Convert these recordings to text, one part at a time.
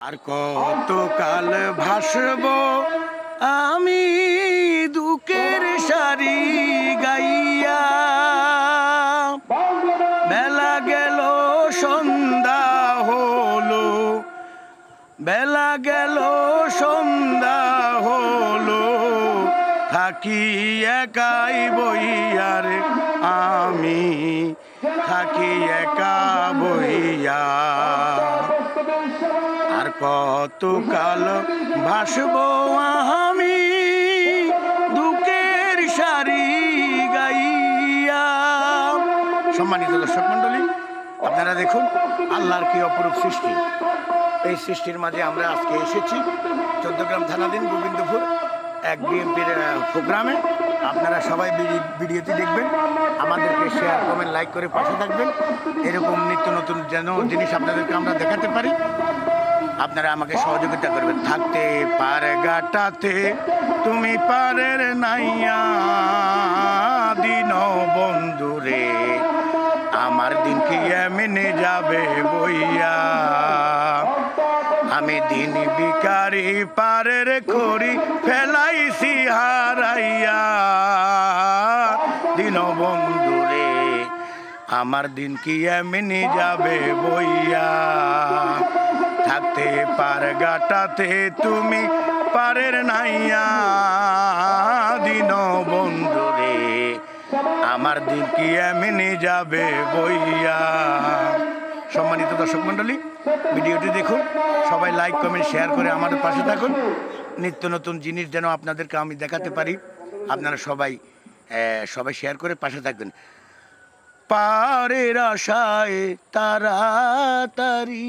আর কতকাল ভাসব আমি দুঃখের সারি গাইয়া, বেলা গেল সন্ধ্যা হলো, বেলা গেল সন্ধ্যা হলো, থাকি একাই বইয়ার আমি, থাকি একা বইয়া। আর কতকাল ভাসব আমি দুঃখের সারি গাইয়া। সম্মানিত দর্শক মণ্ডলী, আপনারা দেখুন আল্লাহর কি অপরূপ সৃষ্টি। এই সৃষ্টির মাঝে আমরা আজকে এসেছি চৌদ্দগ্রাম থানাধীন গোবিন্দপুর এক বিএনপির প্রোগ্রামে। আপনারা সবাই ভিডিওটি দেখবেন, আমাদেরকে শেয়ার কমেন্ট লাইক করে পাশে থাকবেন। এরকম নিত্য নতুন যেন জিনিস আপনাদেরকে আমরা দেখাতে পারি, আপনারা আমাকে সহযোগিতা করবেন। থাকতে পারে গাটাতে তুমি পারের নাইয়া, দিন বন্ধুরে আমার দিন কি এমনি যাবে বইয়া। আমি দিন বিকারি পারের করি ফেলাইছি হারাইয়া, দিন বন্ধুরে আমার দিন কি এমনি যাবে বইয়া। থাকতে পার গাটাতে তুমি পারের নাইয়া, দিন বন্ধুরে আমার দিন কি এমনি যাবে বইয়া। সম্মানিত দর্শক মণ্ডলী, ভিডিওটি দেখুন, সবাই লাইক কমেন্ট শেয়ার করে আমাদের পাশে থাকুন। নিত্য নতুন জিনিস যেন আপনাদেরকে আমি দেখাতে পারি, আপনারা সবাই শেয়ার করে পাশে থাকবেন। পারের আশায় তাড়াতাড়ি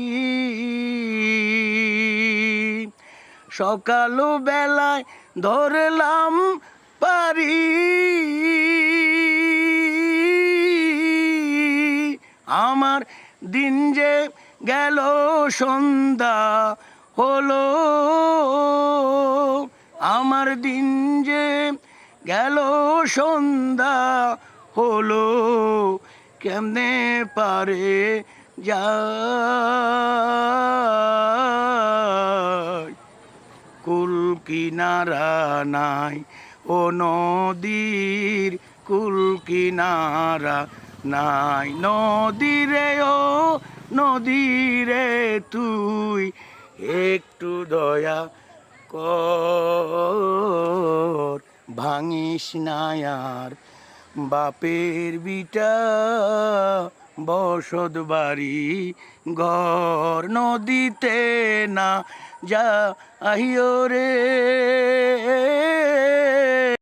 সকাল বেলায় ধরলাম পারি, আমার দিন যে গেল সন্ধ্যা হলো, আমার দিন যে গেল সন্ধ্যা হলো, কেমনে পারে যায় কুল কিনারা নাই, ও নদীর কুল কিনারা নাই। নদীরে ও নদীরে তুই একটু দয়া কর, ভাঙিস না আর বাপের বিটা বসত বাড়ি ঘর। নদীতে না যাইও রে